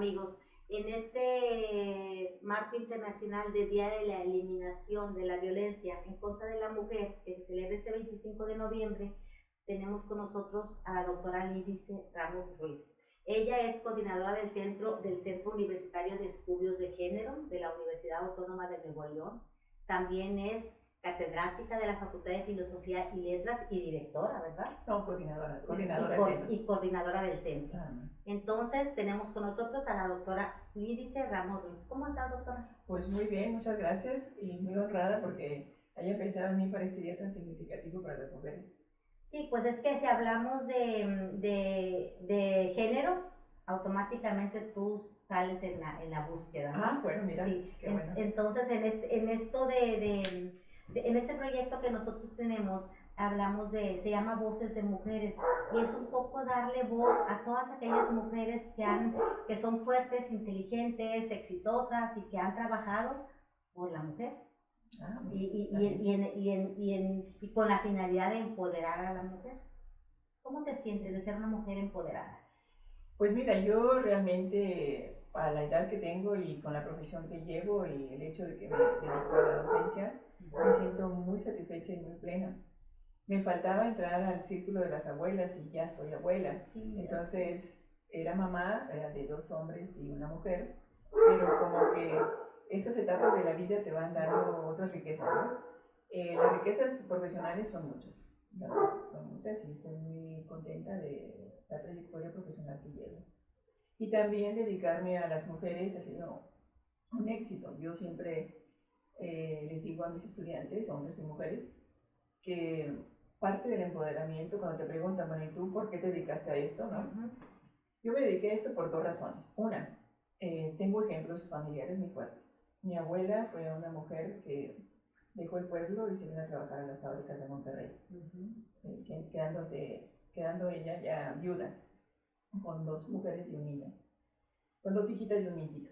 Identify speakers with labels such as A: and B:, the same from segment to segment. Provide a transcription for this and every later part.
A: amigos, en este marco internacional de Día de la Eliminación de la Violencia en contra de la Mujer, que se celebra este 25 de noviembre, tenemos con nosotros a la doctora Lídice Ramos Ruiz. Ella es coordinadora del Centro Universitario de Estudios de Género de la Universidad Autónoma de Nuevo León. También es catedrática de la Facultad de Filosofía y Letras y directora, ¿verdad?
B: No, coordinadora
A: y coordinadora del centro. Entonces tenemos con nosotros a la doctora Lídice Ramos Ruiz. ¿Cómo está, doctora?
B: Pues muy bien, muchas gracias y muy honrada porque haya pensado en mí para este día tan significativo para las mujeres.
A: Sí, pues es que si hablamos de género, automáticamente tú sales en la búsqueda, ¿no?
B: Ah, bueno, mira,
A: sí.
B: Qué bueno.
A: Entonces, en este proyecto que nosotros tenemos, se llama Voces de Mujeres, y es un poco darle voz a todas aquellas mujeres que son fuertes, inteligentes, exitosas y que han trabajado por la mujer. Y con la finalidad de empoderar a la mujer. ¿Cómo te sientes de ser una mujer empoderada?
B: Pues mira, yo realmente a la edad que tengo y con la profesión que llevo y el hecho de que me dedico a la docencia, me siento muy satisfecha y muy plena. Me faltaba entrar al círculo de las abuelas y ya soy abuela.
A: Sí,
B: entonces era mamá, era de 2 hombres y una mujer, pero como que estas etapas de la vida te van dando otras riquezas, ¿no? Las riquezas profesionales son muchas, ¿no? Son muchas y estoy muy contenta de la trayectoria profesional que llevo. Y también dedicarme a las mujeres ha sido un éxito. Yo siempre les digo a mis estudiantes, hombres y mujeres, que parte del empoderamiento, cuando te preguntan, bueno, ¿y tú por qué te dedicaste a esto? ¿No? Yo me dediqué a esto por 2 razones. Una, tengo ejemplos familiares muy fuertes. Mi abuela fue una mujer que dejó el pueblo y se vino a trabajar en las fábricas de Monterrey, quedando ella ya viuda, con 2 mujeres y un niño, con 2 hijitas y un hijito.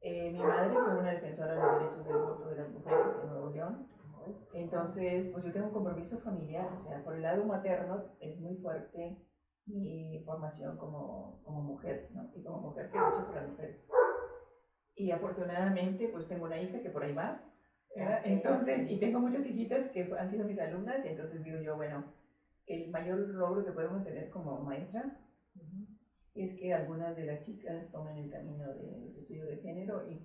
B: Mi madre fue una defensora de los derechos del voto de las mujeres en Nuevo León. Entonces, pues yo tengo un compromiso familiar, o sea, por el lado materno es muy fuerte mi formación como mujer, ¿no? Y como mujer que lucha por las mujeres. Y afortunadamente, pues tengo una hija que por ahí va, ¿verdad? Entonces, y tengo muchas hijitas que han sido mis alumnas, y entonces digo yo, bueno, el mayor logro que podemos tener como maestra es que algunas de las chicas tomen el camino de los estudios de género y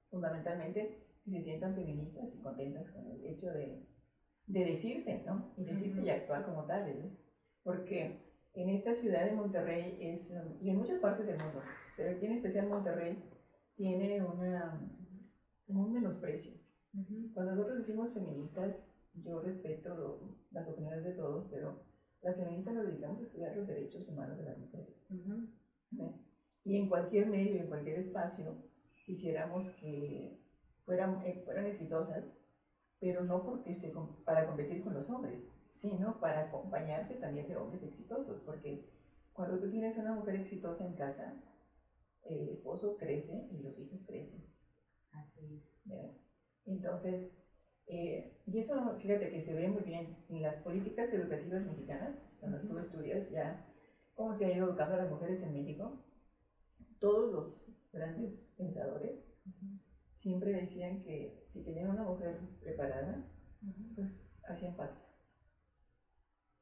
B: fundamentalmente que se sientan feministas y contentas con el hecho de decirse, ¿no? Y decirse y actuar como tales, ¿no? Porque en esta ciudad de Monterrey y en muchas partes del mundo, pero aquí en especial Monterrey, tiene un menosprecio. Cuando nosotros decimos feministas, yo respeto las opiniones de todos, pero las feministas nos dedicamos a estudiar los derechos humanos de las mujeres. Y en cualquier medio y en cualquier espacio quisiéramos que fueran exitosas, pero no para competir con los hombres, sino para acompañarse también de hombres exitosos, porque cuando tú tienes una mujer exitosa en casa, el esposo crece y los hijos crecen.
A: Así es.
B: ¿Verdad? Entonces, y eso, fíjate que se ve muy bien en las políticas educativas mexicanas, cuando tú estudias ya cómo se ha ido educando a las mujeres en México. Todos los grandes pensadores siempre decían que si tenían una mujer preparada, pues hacían patria.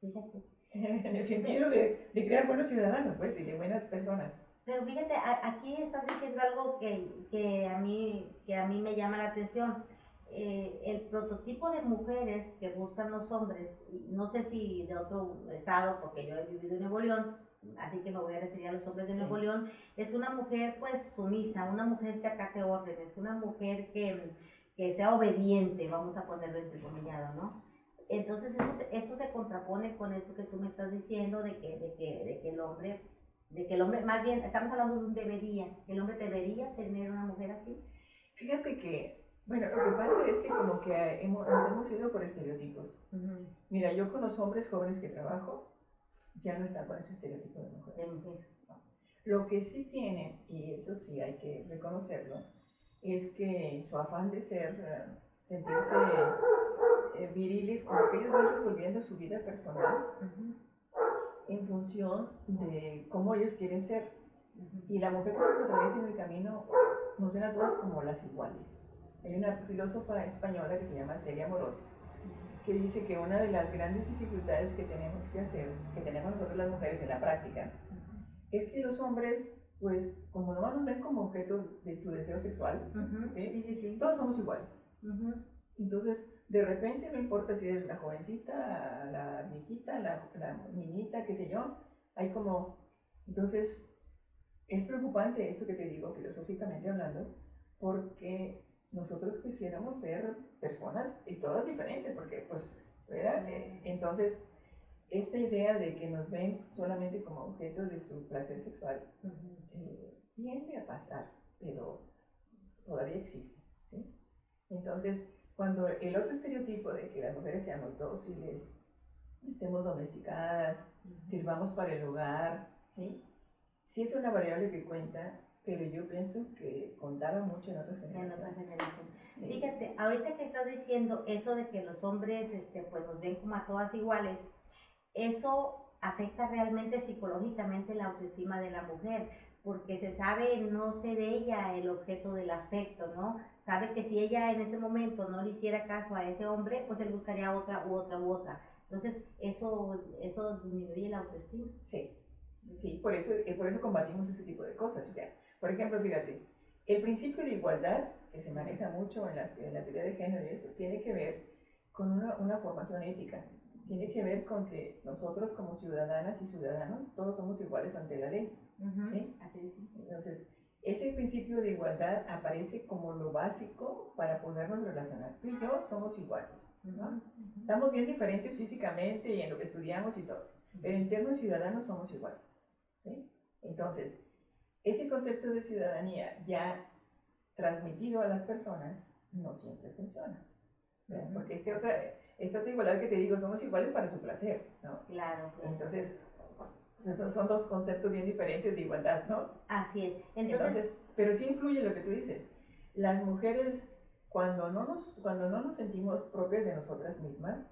A: Fíjate.
B: En el sentido de crear buenos ciudadanos, pues, y de buenas personas.
A: Pero fíjate, aquí estás diciendo algo que a mí me llama la atención. El prototipo de mujeres que buscan los hombres, no sé si de otro estado, porque yo he vivido en Nuevo León, así que me voy a referir a los hombres de Nuevo León, es una mujer pues sumisa, una mujer que acate órdenes, una mujer que sea obediente, vamos a ponerlo entrecomillado, ¿no? Entonces esto se contrapone con esto que tú me estás diciendo de que el hombre, más bien estamos hablando de un debería, el hombre debería tener una mujer así.
B: Fíjate que, bueno, lo que pasa es que como que nos hemos ido por estereotipos. Mira, yo con los hombres jóvenes que trabajo, ya no está con ese estereotipo de mujer. No. Lo que sí tienen, y eso sí hay que reconocerlo, es que su afán de sentirse viriles, como que ellos van resolviendo su vida personal en función de cómo ellos quieren ser. Y la mujer que se atraviesa en el camino nos ven a todos como las iguales. Hay una filósofa española que se llama Celia Amorós, que dice que una de las grandes dificultades que tenemos que hacer, que tenemos nosotros las mujeres en la práctica, es que los hombres, pues, como no nos ven como objeto de su deseo sexual, ¿sí? Todos somos iguales. Entonces, de repente, no importa si eres la jovencita, la viejita, la niñita, qué sé yo, hay como... Entonces, es preocupante esto que te digo, filosóficamente hablando, porque nosotros quisiéramos ser personas y todas diferentes, porque, pues, ¿verdad? Entonces, esta idea de que nos ven solamente como objeto de su placer sexual tiende a pasar, pero todavía existe, ¿sí? Entonces, cuando el otro estereotipo de que las mujeres seamos dóciles, estemos domesticadas, sirvamos para el hogar, ¿sí? Sí es una variable que cuenta, pero yo pienso que contaba mucho en otras generaciones.
A: Sí. Fíjate, ahorita que estás diciendo eso de que los hombres pues nos ven como a todas iguales, eso afecta realmente psicológicamente la autoestima de la mujer, porque se sabe no ser ella el objeto del afecto, ¿no? Sabe que si ella en ese momento no le hiciera caso a ese hombre, pues él buscaría otra u otra u otra. Entonces, eso disminuye la autoestima.
B: Sí, sí, por eso combatimos ese tipo de cosas. O sea, por ejemplo, fíjate, el principio de igualdad, que se maneja mucho en la teoría de género y esto, tiene que ver con una formación ética. Tiene que ver con que nosotros como ciudadanas y ciudadanos, todos somos iguales ante la ley. ¿Sí?
A: Así es.
B: Entonces, ese principio de igualdad aparece como lo básico para podernos relacionar. Tú y yo somos iguales, ¿no? Estamos bien diferentes físicamente y en lo que estudiamos y todo, pero en términos ciudadanos somos iguales, ¿sí? Entonces, ese concepto de ciudadanía ya transmitido a las personas no siempre funciona, ¿verdad? Porque esta otra igualdad que te digo, somos iguales para su placer, ¿no?
A: Claro.
B: Entonces, son dos conceptos bien diferentes de igualdad, ¿no?
A: Así es.
B: Entonces, pero sí influye lo que tú dices. Las mujeres, cuando no nos sentimos propias de nosotras mismas,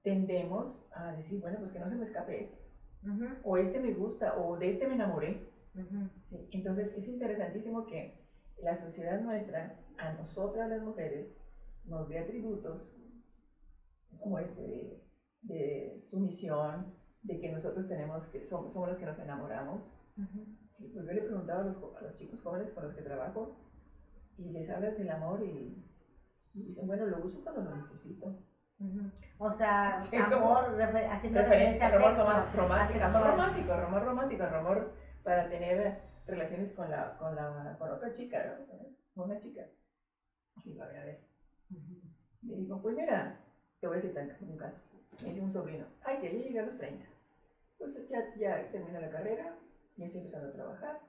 B: tendemos a decir, bueno, pues que no se me escape esto. O este me gusta, o de este me enamoré. ¿Sí? Entonces, es interesantísimo que la sociedad nuestra, a nosotras las mujeres, nos dé atributos como este de sumisión, de que nosotros somos las que nos enamoramos. Sí, pues yo le preguntaba a los chicos jóvenes con los que trabajo y les hablas del amor y dicen, bueno, lo uso cuando lo necesito.
A: O sea,
B: sí,
A: amor, haciendo referencia a sexo,
B: amor romántico, amor para tener relaciones con otra chica, ¿no? Con una chica. Y digo, a ver. Le digo, pues mira, te voy a decir un caso. Me dice un sobrino, ay, que ya llegué a los 30. Pues ya terminé la carrera, ya estoy empezando a trabajar,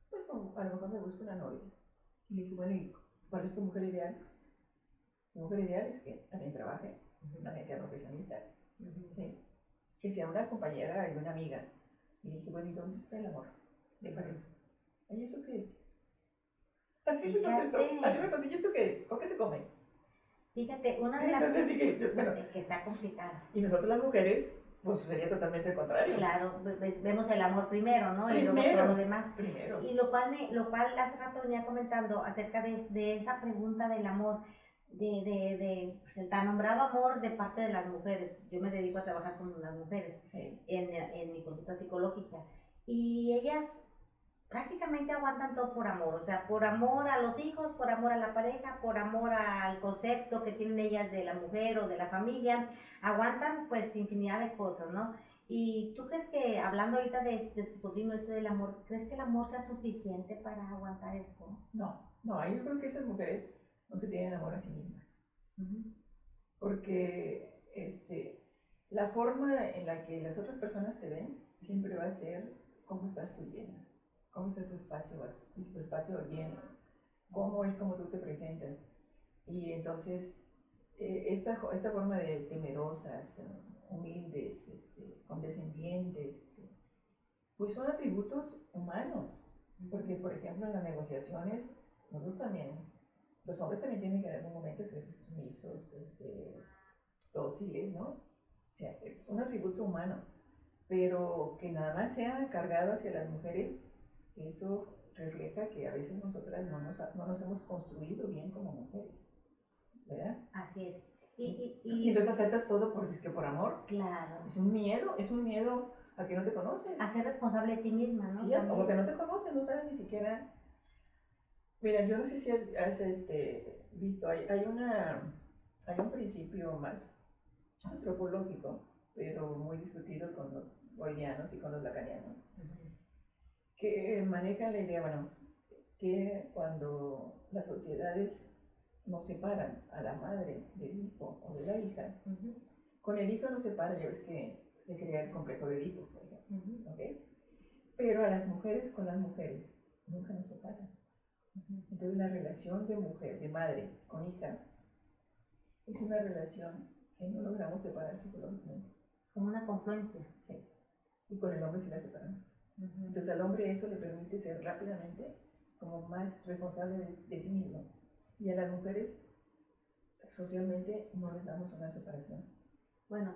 B: pues a lo mejor me busco una novia. Y le dije, bueno, ¿y cuál es tu mujer ideal? Tu mujer ideal es que también trabaje, también sea profesionista, ¿sí? Que sea una compañera y una amiga. Y le dije, bueno, ¿y dónde está el amor de pareja? ¿Y eso qué es? Así me contestó, ¿y esto qué es? ¿O qué se come?
A: Fíjate, una de las
B: cosas
A: que está complicada.
B: Y nosotros las mujeres, pues sería totalmente el contrario.
A: Claro, vemos el amor primero, ¿no? Y luego todo lo demás.
B: Primero.
A: Y lo cual hace rato venía comentando acerca de esa pregunta del amor, pues el tan nombrado amor de parte de las mujeres. Yo me dedico a trabajar con las mujeres en mi consulta psicológica. Y ellas prácticamente aguantan todo por amor, o sea, por amor a los hijos, por amor a la pareja, por amor al concepto que tienen ellas de la mujer o de la familia, aguantan pues infinidad de cosas, ¿no? ¿Y tú crees que, hablando ahorita de tu sobrino del amor, crees que el amor sea suficiente para aguantar esto?
B: No, yo creo que esas mujeres no se tienen amor a sí mismas. Porque la forma en la que las otras personas te ven siempre va a ser cómo estás tú llena. ¿Cómo está tu espacio lleno? ¿Cómo es como tú te presentas? Y entonces, esta forma de temerosas, humildes, condescendientes, pues son atributos humanos. Porque, por ejemplo, en las negociaciones, nosotros también, los hombres también tienen que en algún momento ser sumisos, dóciles, ¿no? O sea, es un atributo humano, pero que nada más sea cargado hacia las mujeres, eso refleja que a veces nosotras no nos hemos construido bien como mujeres, ¿verdad?
A: Así es.
B: Y entonces aceptas todo es que por amor.
A: Claro.
B: Es un miedo a que no te conoces.
A: A ser responsable de ti misma, ¿no?
B: Sí, o que no te conoces, no sabes ni siquiera. Mira, yo no sé si has visto, hay un principio más antropológico, pero muy discutido con los freudianos y con los lacanianos, que manejan la idea, bueno, que cuando las sociedades nos separan a la madre del hijo o de la hija, con el hijo nos separa, ya ves que se crea el complejo de Edipo, por ejemplo, ¿ok? Pero a las mujeres con las mujeres nunca nos separan. Entonces la relación de mujer, de madre con hija, es una relación que no logramos separar psicológicamente.
A: Como una confluencia.
B: Sí. Y con el hombre sí la separamos. Entonces al hombre eso le permite ser rápidamente como más responsable de sí mismo. Y a las mujeres socialmente no les damos una separación.
A: Bueno,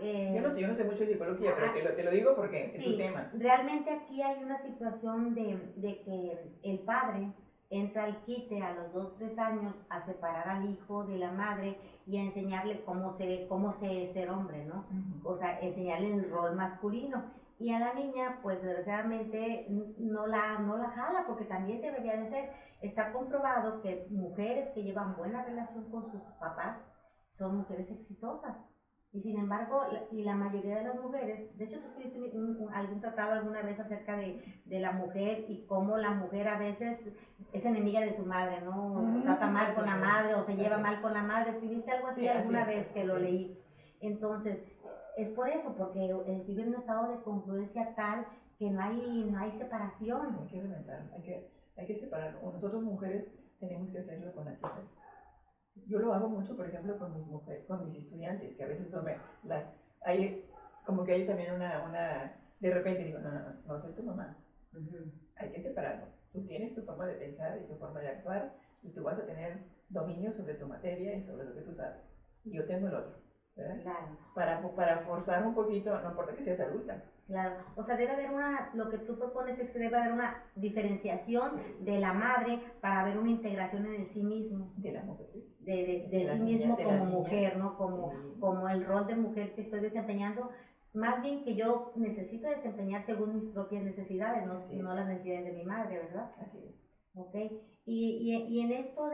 B: yo no sé mucho de psicología, pero te lo digo porque
A: sí,
B: es un tema.
A: Realmente aquí hay una situación de que el padre entra al quite a los 2, 3 años a separar al hijo de la madre y a enseñarle cómo se ser hombre, ¿no? O sea, enseñarle el rol masculino. Y a la niña, pues desgraciadamente no la jala, porque también debería de ser. Está comprobado que mujeres que llevan buena relación con sus papás son mujeres exitosas. Y sin embargo, la mayoría de las mujeres, de hecho tú escribiste algún tratado alguna vez acerca de la mujer y cómo la mujer a veces es enemiga de su madre, ¿no? Trata mal con la madre o se lleva mal con la madre. Escribiste algo así alguna vez que lo leí. Entonces, es por eso, porque vive en un estado de confluencia tal que no hay separación.
B: Hay que elementar, hay que separar. Nosotros mujeres tenemos que hacerlo con las hijas. Yo lo hago mucho, por ejemplo, con mis estudiantes, que a veces como que hay también de repente digo, no soy tu mamá. Hay que separarnos. Tú tienes tu forma de pensar y tu forma de actuar, y tú vas a tener dominio sobre tu materia y sobre lo que tú sabes. Y yo tengo el otro, ¿verdad?
A: Claro.
B: Para forzar un poquito, no importa que seas adulta.
A: Claro, o sea, lo que tú propones es que debe haber una diferenciación de la madre para haber una integración en el sí mismo.
B: De la mujer.
A: De sí mismo como mujer, ¿no? Como el rol de mujer que estoy desempeñando, más bien que yo necesito desempeñar según mis propias necesidades, no las necesidades de mi madre, ¿verdad?
B: Así es.
A: Ok, y en esto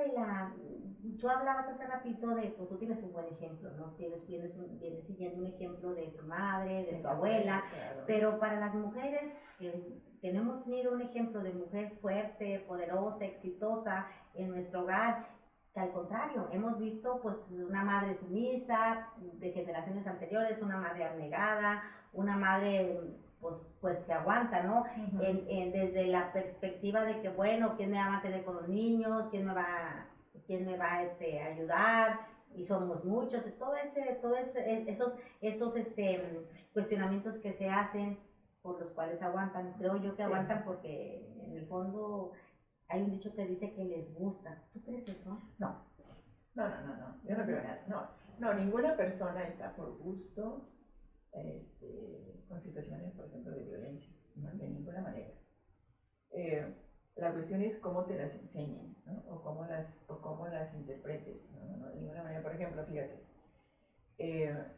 A: tú hablabas hace ratito pues tú tienes un buen ejemplo, ¿no? Vienes siguiendo un ejemplo de tu madre, de tu abuela, claro. Pero para las mujeres que no hemos tenido un ejemplo de mujer fuerte, poderosa, exitosa en nuestro hogar, que al contrario, hemos visto pues una madre sumisa de generaciones anteriores, una madre abnegada, una madre pues que aguanta, ¿no? Desde la perspectiva de que, bueno, ¿quién me va a mantener con los niños? ¿Quién me va a ayudar? Y somos muchos, esos cuestionamientos que se hacen por los cuales aguantan. Creo yo que aguantan porque en el fondo hay un dicho que dice que les gusta. ¿Tú crees eso?
B: No. Yo no creo nada. No, ninguna persona está por gusto con situaciones, por ejemplo, de violencia, de ninguna manera. La cuestión es cómo te las enseñen, ¿no? o cómo las interpretes, ¿no? De ninguna manera. Por ejemplo, fíjate,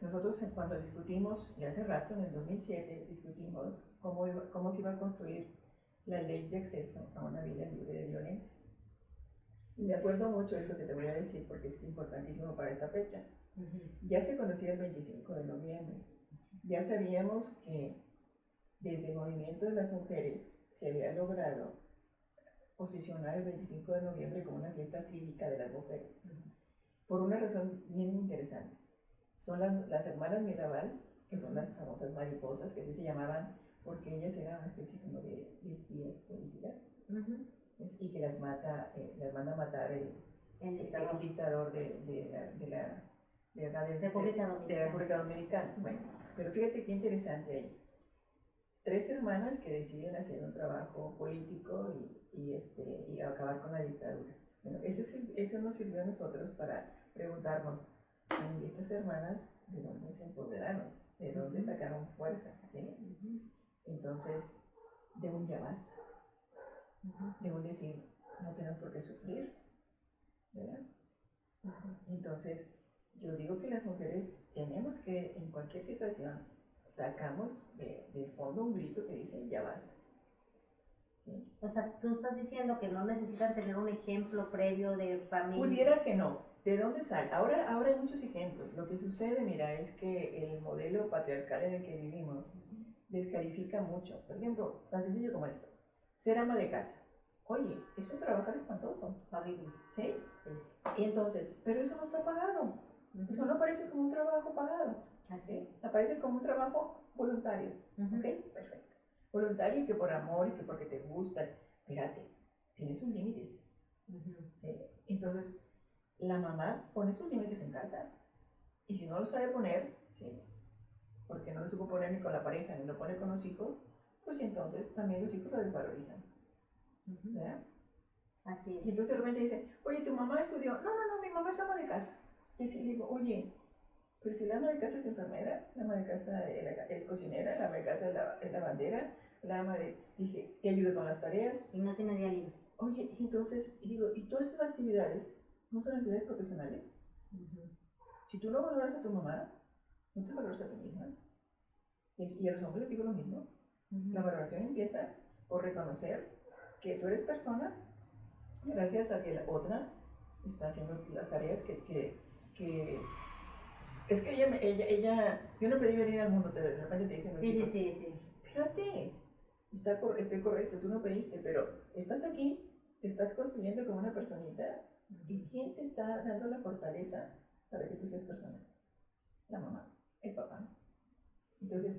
B: nosotros cuando discutimos, y hace rato, en el 2007, discutimos cómo se iba a construir la ley de acceso a una vida libre de violencia. Y me acuerdo mucho de esto que te voy a decir porque es importantísimo para esta fecha. Ya se conocía el 25 de noviembre. Ya sabíamos que desde el movimiento de las mujeres se había logrado posicionar el 25 de noviembre como una fiesta cívica de las mujeres. Por una razón bien interesante. Son las hermanas Mirabal, que son las famosas mariposas, que así se llamaban porque ellas eran una especie como de espías políticas. Y que las manda a matar el dictador de la República Dominicana. Bueno, pero fíjate qué interesante ahí. 3 hermanas que deciden hacer un trabajo político y acabar con la dictadura. Bueno, eso nos sirvió a nosotros para preguntarnos, ¿y estas hermanas de dónde se empoderaron? ¿De dónde sacaron fuerza? ¿Sí? Entonces, de un ya basta. de un decir, no tenemos por qué sufrir, ¿verdad? Entonces, yo digo que las mujeres tenemos que, en cualquier situación, sacamos de fondo un grito que dice, ya basta. ¿Sí?
A: O sea, tú estás diciendo que no necesitan tener un ejemplo previo de familia.
B: Pudiera que no. ¿De dónde sale? Ahora hay muchos ejemplos. Lo que sucede, mira, es que el modelo patriarcal en el que vivimos descalifica mucho. Por ejemplo, tan sencillo como esto. Ser ama de casa. Oye, es un trabajo espantoso.
A: Horrible.
B: ¿Sí?
A: Sí.
B: Y entonces, pero eso no está pagado. Eso no aparece como un trabajo pagado.
A: Así.
B: Aparece como un trabajo voluntario. ¿Ok? Perfecto. Voluntario y que por amor y que porque te gusta. Espérate, tiene sus límites. ¿Sí? Entonces, la mamá pone sus límites en casa. Y si no los sabe poner, ¿sí? Porque no lo supo poner ni con la pareja ni lo pone con los hijos, pues entonces también los hijos lo desvalorizan. ¿Verdad?
A: Así es.
B: Y entonces de repente dice, oye, tu mamá estudió. No, no, no, mi mamá es ama de casa. Y así le digo, oye, pero si la ama de casa es enfermera, la ama de casa es cocinera, la ama de casa es lavandera, la ama de... Dije, que ayude con las tareas.
A: Y no tiene día libre.
B: Oye, y entonces, y digo, ¿y todas esas actividades no son actividades profesionales? Si tú no valoras a tu mamá, no te valoras a ti misma. Y a los hombres les digo lo mismo. La valoración empieza por reconocer que tú eres persona gracias a que la otra está haciendo las tareas que es que ella, yo no pedí venir al mundo, de repente te dicen los chicos,
A: Sí.
B: espérate, estoy correcto, tú no pediste, pero estás aquí, te estás construyendo como una personita, y ¿quién te está dando la fortaleza para que tú seas persona? La mamá, el papá. Entonces,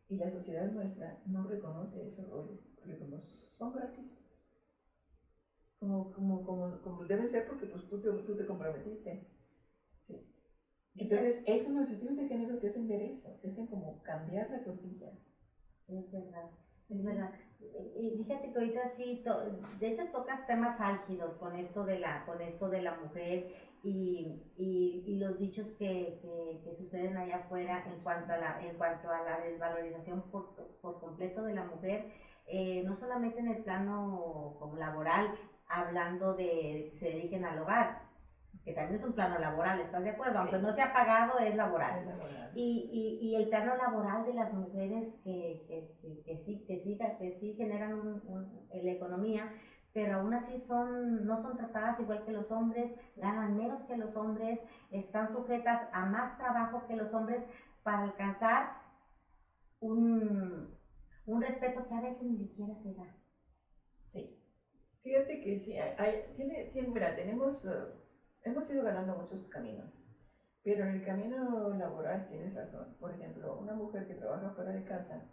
B: y la sociedad nuestra no reconoce esos roles, porque como son gratis, como debe ser porque pues, tú te comprometiste. ¿Sí? Entonces, eso, los estudios de género te hacen ver eso, te hacen como cambiar la tortilla.
A: Es verdad, es verdad. Y fíjate que ahorita sí, de hecho tocas temas álgidos con esto de la mujer y los dichos que suceden allá afuera en cuanto a la desvalorización por completo de la mujer, no solamente en el plano como laboral, hablando de que se dediquen al hogar, que también es un plano laboral, ¿estás de acuerdo? Aunque no sea pagado, es laboral. Y el plano laboral de las mujeres que sí generan la economía, pero aún así no son tratadas igual que los hombres, ganan menos que los hombres, están sujetas a más trabajo que los hombres para alcanzar un respeto que a veces ni siquiera se da.
B: Sí, fíjate que sí, mira, hemos ido ganando muchos caminos, pero en el camino laboral tienes razón. Por ejemplo, una mujer que trabaja fuera de casa,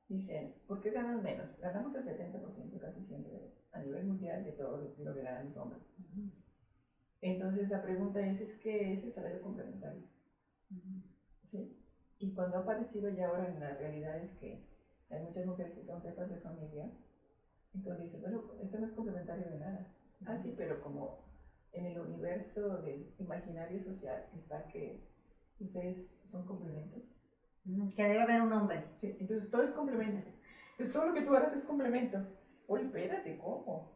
B: dicen, ¿por qué ganan menos? Ganamos el 70% casi siempre a nivel mundial de todo lo que ganan los hombres. Entonces la pregunta es que ese salario complementario. ¿Sí? Y cuando ha aparecido ya ahora en la realidad es que hay muchas mujeres que son jefas de familia, entonces dicen, bueno, esto no es complementario de nada. Ah, sí, pero como en el universo del imaginario social está que ustedes son complementos.
A: Que debe haber un hombre.
B: Sí, entonces todo es complemento. Entonces todo lo que tú hagas es complemento. Oye, espérate, ¿cómo?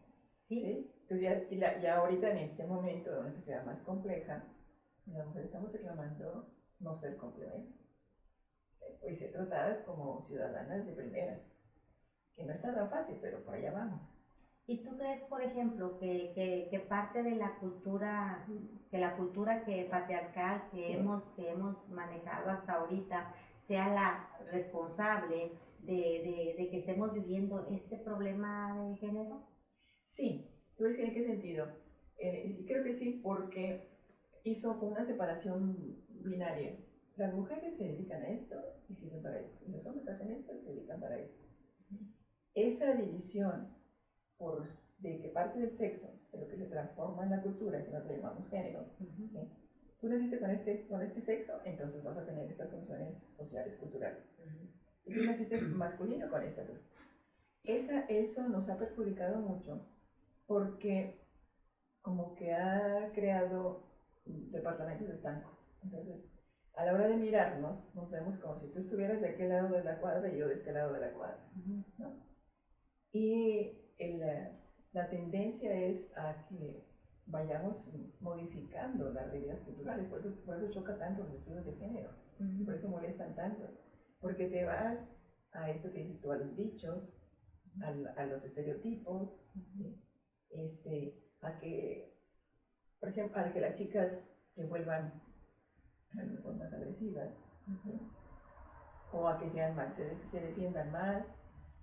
A: Sí.
B: Entonces ya ahorita en este momento, de una sociedad más compleja, las mujeres estamos reclamando no ser complemento. Y ser tratadas como ciudadanas de primera. Que no está tan fácil, pero por allá vamos.
A: ¿Y tú crees, por ejemplo, que parte de la cultura, que patriarcal que hemos manejado hasta ahorita sea la responsable de que estemos viviendo este problema de género?
B: Sí, te voy a decir en qué sentido. Creo que sí, porque hizo una separación binaria. Las mujeres se dedican a esto y sirven para esto. Y los hombres hacen esto y se dedican para esto. Esa división de que parte del sexo, de lo que se transforma en la cultura, que nosotros llamamos género, ¿sí? Tú naciste con este sexo, entonces vas a tener estas funciones sociales, culturales. Y tú naciste masculino con estas. Eso nos ha perjudicado mucho porque como que ha creado departamentos estancos. Entonces, a la hora de mirarnos, nos vemos como si tú estuvieras de aquel lado de la cuadra y yo de este lado de la cuadra, ¿no? Y la tendencia es a que vayamos modificando las reglas culturales, por eso choca tanto los estudios de género, por eso molestan tanto, porque te vas a esto que dices tú, a los dichos, a los estereotipos, ¿sí? A que, por ejemplo, a que las chicas se vuelvan a lo mejor más agresivas, ¿sí? O a que sean más, se defiendan más,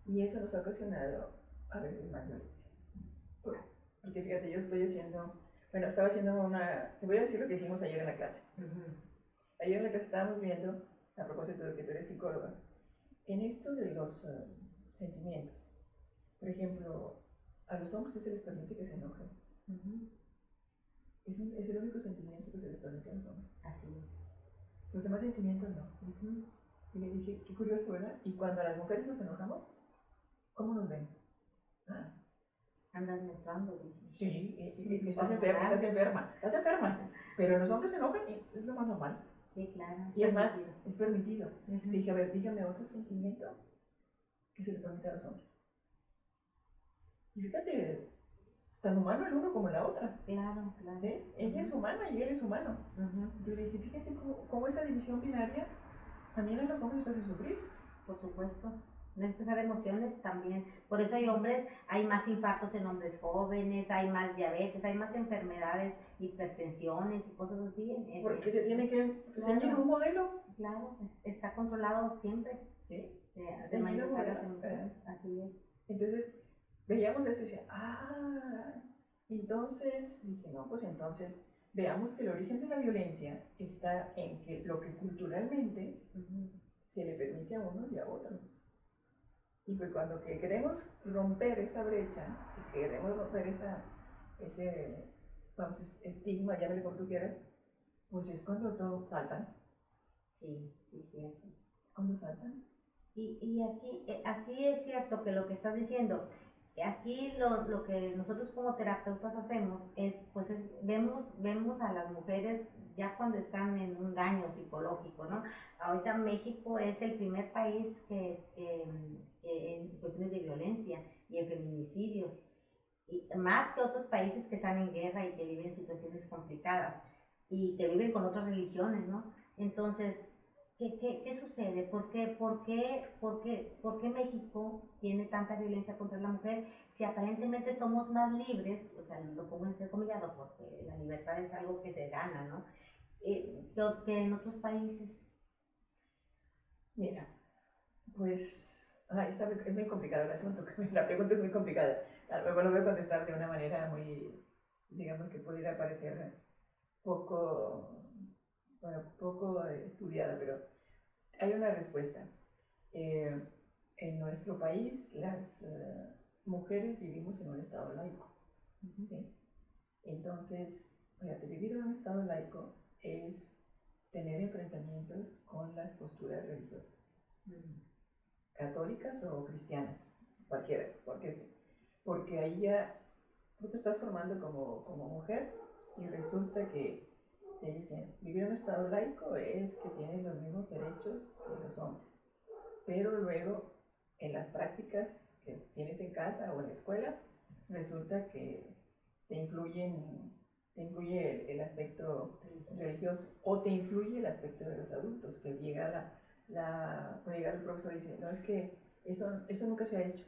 B: y eso nos ha ocasionado a veces más violencia. Porque fíjate, yo estoy haciendo, bueno, estaba haciendo te voy a decir lo que hicimos ayer en la clase. Ayer en la clase estábamos viendo, a propósito de que tú eres psicóloga, en esto de los sentimientos. Por ejemplo, a los hombres se les permite que se enojen. Es el único sentimiento que se les permite a los hombres.
A: Así es.
B: Los demás sentimientos no. Y le dije, qué curioso, ¿verdad? Y cuando a las mujeres nos enojamos, ¿cómo nos ven?
A: Andas menstruando, dice.
B: Sí, y estás enferma. Pero los hombres se enojan y es lo más normal.
A: Sí, claro.
B: Y es más, es permitido. Dije, a ver, dígame otro sentimiento que se le permite a los hombres. Y fíjate, tan humano el uno como la otra.
A: Claro, claro.
B: ¿Sí? Ella es humana y él es humano. Yo dije, fíjense cómo esa división binaria también a los hombres les hace sufrir.
A: Por supuesto. No expresar emociones también. Por eso hay hombres, hay más infartos en hombres jóvenes, hay más diabetes, hay más enfermedades, hipertensiones y cosas así.
B: Porque se tiene que seguir un modelo.
A: Claro, está controlado siempre.
B: Sí.
A: De manejar las emociones. Así es.
B: Entonces, veíamos eso y decía, entonces, dije, no, pues entonces, veamos que el origen de la violencia está en que lo que culturalmente se le permite a unos y a otros. Y pues cuando que queremos romper esa brecha, que queremos romper ese estigma, llámale como tú quieras, pues es cuando todos saltan.
A: Sí, sí, cierto.
B: Es cuando saltan.
A: Y aquí es cierto que lo que estás diciendo, aquí lo que nosotros como terapeutas hacemos es, pues vemos a las mujeres ya cuando están en un daño psicológico, ¿no? Ahorita México es el primer país que en cuestiones de violencia y en feminicidios, y más que otros países que están en guerra y que viven situaciones complicadas y que viven con otras religiones, ¿no? Entonces, ¿qué sucede? ¿Por qué México tiene tanta violencia contra la mujer si aparentemente somos más libres? O sea, lo pongo entrecomillado porque la libertad es algo que se gana, ¿no? Que en otros países.
B: Mira, pues es muy complicado el asunto, la pregunta es muy complicada. A lo mejor lo voy a contestar de una manera muy, digamos que pudiera parecer poco estudiada, pero hay una respuesta. En nuestro país las mujeres vivimos en un estado laico. ¿Sí? Entonces, fíjate, vivir en un estado laico es tener enfrentamientos con las posturas religiosas, católicas o cristianas, cualquiera, porque ahí ya tú te estás formando como mujer y resulta que te dicen, vivir en un estado laico es que tienes los mismos derechos que los hombres, pero luego en las prácticas que tienes en casa o en la escuela, resulta que te influye el aspecto religioso o te influye el aspecto de los adultos, que llega puede llegar el profesor y dice, no, es que eso nunca se ha hecho.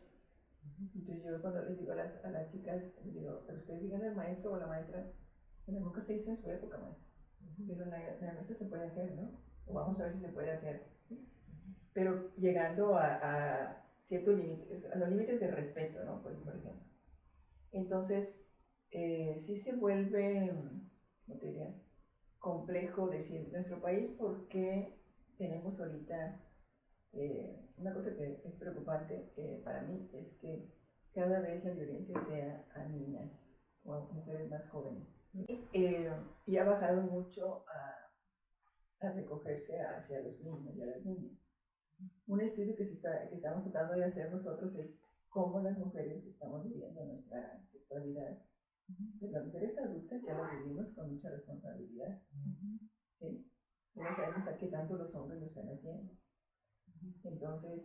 B: Entonces yo cuando les digo a las chicas, les digo, pero ustedes digan al maestro o la maestra, bueno, nunca se hizo en su época, maestra, pero la nuestra se puede hacer, ¿no? O vamos a ver si se puede hacer. ¿Sí? Pero llegando a ciertos límites, a los límites de respeto, ¿no? Pues, por ejemplo. Entonces, sí se vuelve, ¿cómo te diría? Complejo decir nuestro país porque tenemos ahorita una cosa que es preocupante para mí es que cada vez la violencia sea a niñas o a mujeres más jóvenes. Y ha bajado mucho a recogerse hacia los niños y a las niñas. Un estudio que estamos tratando de hacer nosotros es cómo las mujeres estamos viviendo nuestra sexualidad. Pues las mujeres adultas ya lo vivimos con mucha responsabilidad. ¿Sí? No sabemos a qué tanto los hombres lo están haciendo. Entonces,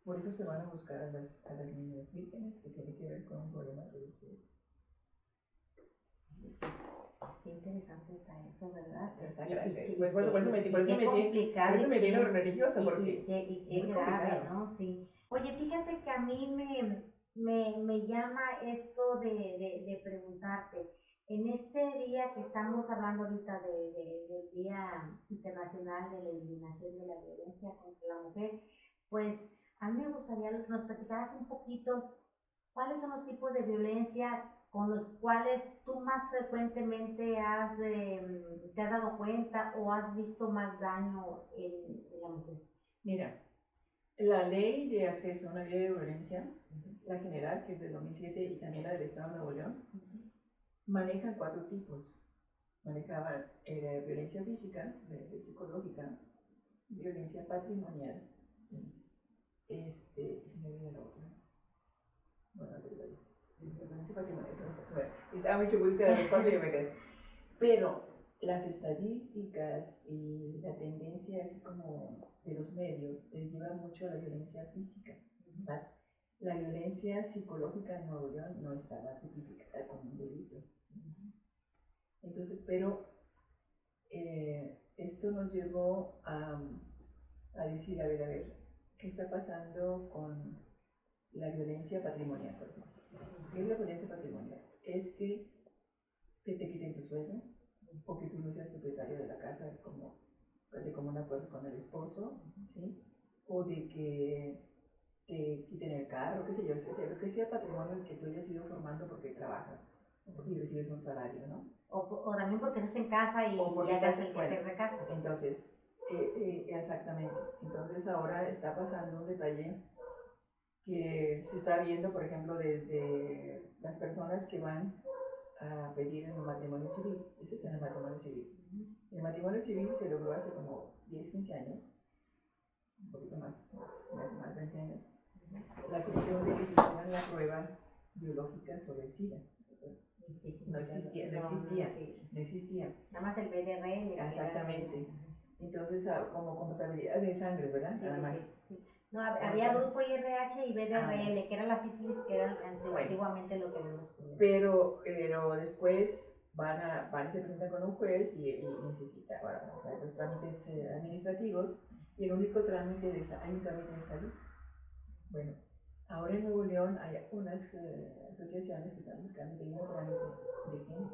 B: Por eso se van a buscar a las niñas vírgenes, que tiene que ver con un problema religioso.
A: Qué interesante está eso, ¿verdad?
B: Está
A: Y-
B: grande.
A: y-
B: Pues por eso me
A: qué
B: por eso me tiene religioso, porque
A: y qué
B: muy
A: grave,
B: complicado.
A: ¿no? Sí. Oye, fíjate que a mí me llama esto de preguntarte, en este día que estamos hablando ahorita del Día Internacional de la Eliminación de la Violencia contra la Mujer, pues a mí me gustaría que nos platicaras un poquito cuáles son los tipos de violencia con los cuales tú más frecuentemente te has dado cuenta o has visto más daño en la mujer.
B: Mira, la ley de acceso a una vía de violencia, la general, que es del 2007, y también la del Estado de Nuevo León, manejan 4 tipos. Manejaban violencia física, psicológica, violencia patrimonial, se me viene la otra. Bueno, violencia patrimonial, estaba muy segura de las 4 y yo me quedé. Pero las estadísticas y la tendencia así como de los medios lleva mucho a la violencia física. Más la violencia psicológica en Nuevo León no estaba tipificada como un delito. Entonces, pero esto nos llevó a decir, a ver, ¿qué está pasando con la violencia patrimonial? Por ejemplo? ¿Qué es la violencia patrimonial? Es que te quiten tu sueldo, o que tú no seas propietario de la casa de común acuerdo con el esposo, ¿sí? O de que te quiten el carro, qué sé yo, lo que sea patrimonio que tú hayas ido formando porque trabajas y recibes un salario, ¿no?
A: O también porque estás en casa y hagas el quehacer de casa.
B: Entonces, exactamente. Entonces ahora está pasando un detalle que se está viendo, por ejemplo, desde las personas que van a pedir un matrimonio civil. Ese es el matrimonio civil. El matrimonio civil se logró hace como 10, 15 años, un poquito más 20 años. La cuestión de que se hicieran la prueba biológica sobre el SIDA. No existía.
A: Nada más el BDR.
B: Exactamente. Entonces, como compatibilidad de sangre, ¿verdad? Nada más.
A: Sí. No, había grupo IRH y BDRL, que era la sífilis, que era antiguamente lo que vimos.
B: Pero después van y se presentan con un juez y necesita hacer los trámites administrativos, y el único trámite hay un trámite de salud. Bueno, ahora en Nuevo León hay unas asociaciones que están buscando que haya un trámite de género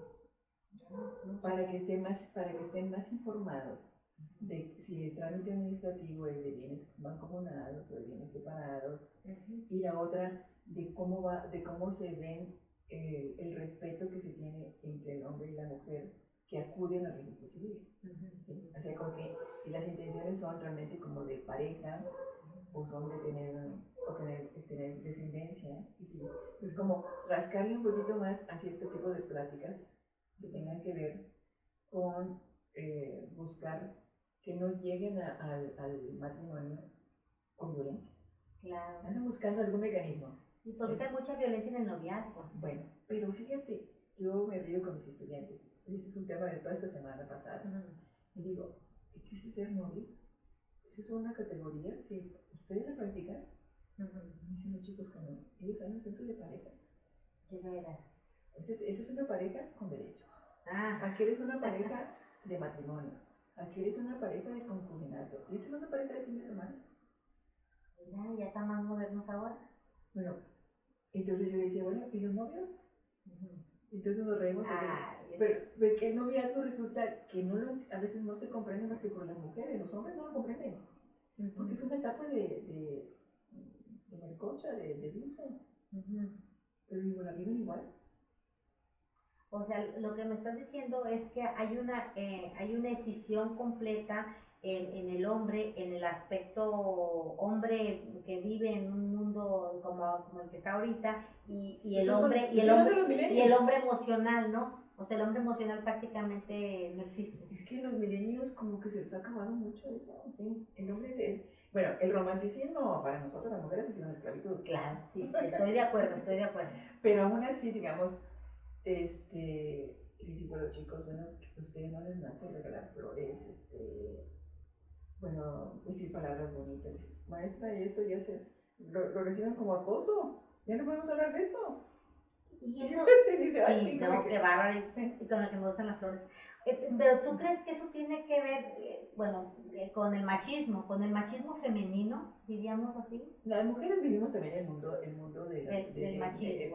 B: para que estén más informados de si el trámite administrativo es de bienes mancomunados o de bienes separados, y la otra de cómo se ven el respeto que se tiene entre el hombre y la mujer que acuden al registro civil. ¿Sí? O sea, como que si las intenciones son realmente como de pareja, o son de tener descendencia, es como rascarle un poquito más a cierto tipo de pláticas que tengan que ver con buscar que no lleguen al matrimonio con violencia.
A: Claro.
B: Andan buscando algún mecanismo.
A: Y porque hay mucha violencia en el noviazgo.
B: Bueno, pero fíjate, yo me río con mis estudiantes. Ese es un tema de toda esta semana pasada. Y digo, ¿qué es ser novios? ¿Esa es una categoría que ustedes la practican? Dicen los chicos que no. Ellos son un centro de parejas.
A: ¿De veras?
B: Entonces, eso es una pareja con derechos.
A: Ah.
B: Aquí eres una pareja de matrimonio. Aquí eres una pareja de concubinato. Y esta es una pareja de fin de semana.
A: Ya están más modernos ahora.
B: Bueno, entonces yo decía, bueno, ¿y los novios? Entonces nos reímos pero que el noviazgo resulta que a veces no se comprende más que por las mujeres, los hombres no lo comprenden, porque es una etapa de melcocha, de dulce, pero digo, la viven igual.
A: O sea, lo que me estás diciendo es que hay una escisión completa en el hombre, en el aspecto hombre que vive en un mundo como el que está ahorita, y el hombre emocional, ¿no? O sea, el hombre emocional prácticamente no existe.
B: Es que en los milenios como que se les ha acabado mucho eso, ¿sí? El hombre bueno, el romanticismo para nosotros las mujeres es una esclavitud.
A: Claro, sí, estoy de acuerdo.
B: Pero aún así, digamos, les digo a los chicos, bueno, ustedes no les nace regalar flores, bueno, decir palabras bonitas. Maestra, eso ya lo reciben como acoso. Ya no podemos hablar de eso.
A: Y eso,
B: Te dice, ay,
A: sí,
B: sí,
A: no,
B: como
A: qué bárbaro, y con lo que me gustan las flores. Pero tú crees que eso tiene que ver, bueno, con el machismo femenino, diríamos así,
B: las mujeres vivimos también el mundo
A: del machismo.
B: el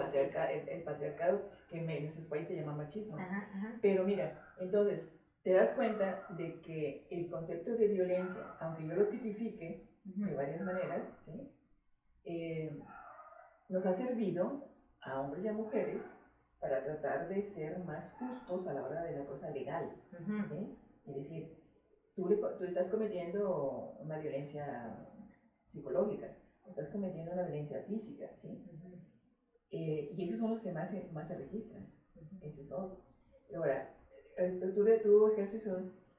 B: patriarcado, que en nuestros países se llama machismo.
A: Ajá, ajá.
B: Pero mira, entonces, te das cuenta de que el concepto de violencia, aunque yo lo tipifique de varias maneras, ¿sí? Nos ha servido a hombres y a mujeres para tratar de ser más justos a la hora de la cosa legal, ¿sí? Es decir, tú estás cometiendo una violencia psicológica, estás cometiendo una violencia física, ¿sí? Y esos son los que más se registran, esos dos. Ahora, tú ejerces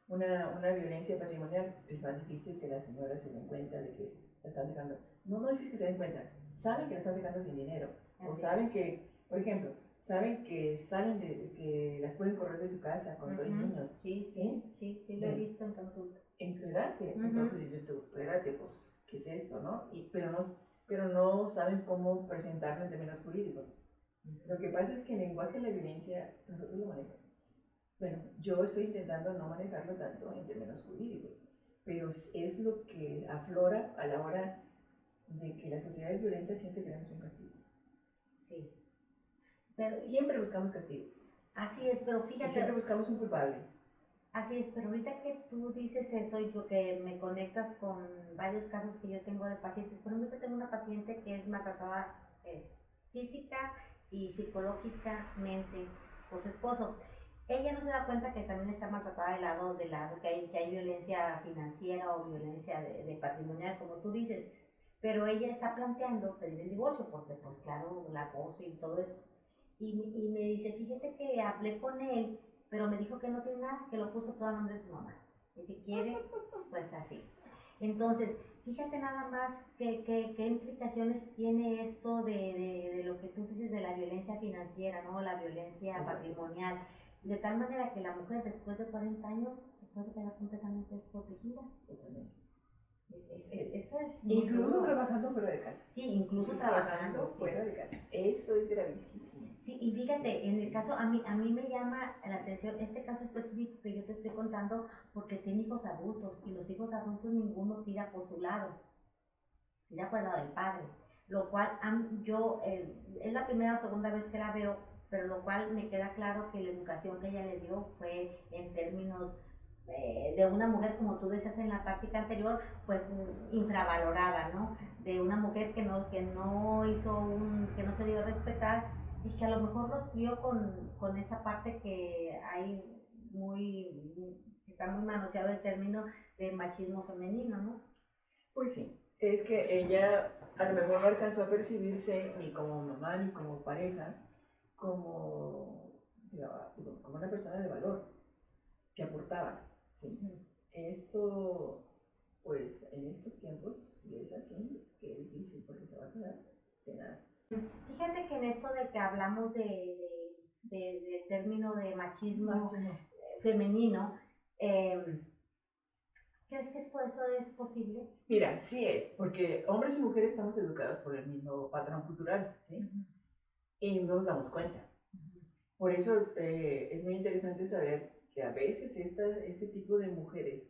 B: una violencia patrimonial, es más difícil que las señoras se den cuenta de que la están dejando. No, no es difícil que se den cuenta, saben que la están dejando sin dinero, o saben que, por ejemplo, saben que que las pueden correr de su casa con dos niños.
A: Sí, lo he visto en consulta.
B: ¿Verdad? Entonces dices tú, espérate, pues, ¿qué es esto, no? Pero no saben cómo presentarlo en términos jurídicos. Lo que pasa es que el lenguaje de la violencia nosotros lo manejamos. Bueno, yo estoy intentando no manejarlo tanto en términos jurídicos, pero es lo que aflora a la hora de que las sociedades violentas siempre queremos un castigo.
A: Sí.
B: Pero siempre buscamos castigo.
A: Así es, pero fíjate.
B: Y siempre buscamos un culpable.
A: Así es, pero ahorita que tú dices eso y porque me conectas con varios casos que yo tengo de pacientes, por ejemplo, tengo una paciente que es maltratada física y psicológicamente por su esposo. Ella no se da cuenta que también está maltratada que hay violencia financiera o violencia de patrimonial, como tú dices, pero ella está planteando pedir el divorcio porque, pues claro, el acoso y todo esto. Y me dice, fíjese que hablé con él, pero me dijo que no tiene nada, que lo puso todo a nombre de su mamá. Y si quiere, pues así. Entonces, fíjate nada más qué implicaciones tiene esto de lo que tú dices de la violencia financiera, ¿no? La violencia patrimonial. De tal manera que la mujer después de 40 años se puede quedar completamente desprotegida. Eso es
B: incluso
A: duro.
B: trabajando fuera de casa.
A: Sí, incluso trabajando
B: fuera de casa. Eso es gravísimo.
A: Sí, y fíjate, en el caso, a mí me llama la atención este caso específico que yo te estoy contando porque tiene hijos adultos y los hijos adultos ninguno tira por su lado, tira por el lado del padre, lo cual es la primera o segunda vez que la veo, pero lo cual me queda claro que la educación que ella le dio fue en términos de una mujer, como tú decías en la práctica anterior, pues infravalorada, ¿no? De una mujer que no se dio a respetar y que a lo mejor los crió con esa parte que hay está muy manoseado el término de machismo femenino, ¿no?
B: Pues sí, es que ella a lo mejor no alcanzó a percibirse ni como mamá ni como pareja, como una persona de valor que aportaba. ¿Sí? Esto, pues en estos tiempos, si es así, qué difícil, porque se va a quedar sin nada.
A: Fíjate que en esto de que hablamos del término de machismo femenino, ¿crees que eso es posible?
B: Mira, sí es, porque hombres y mujeres estamos educados por el mismo patrón cultural, ¿sí? Y no nos damos cuenta. Por eso es muy interesante saber que a veces este tipo de mujeres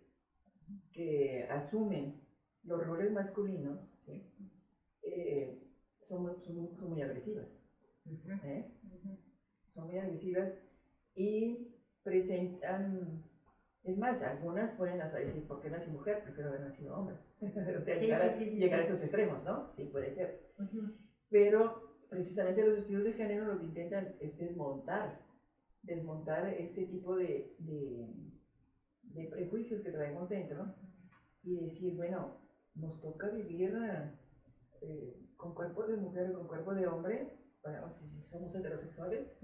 B: que asumen los roles masculinos, ¿sí? Son muy agresivas. Son muy agresivas y presentan, es más, algunas pueden hasta decir, ¿por qué nací mujer? Prefiero haber nacido hombre. O sea, llegar a esos extremos, ¿no? Sí, puede ser. Pero precisamente los estudios de género lo que intentan es desmontar este tipo de prejuicios que traemos dentro y decir, bueno, nos toca vivir con cuerpo de mujer o con cuerpo de hombre, bueno, si somos heterosexuales,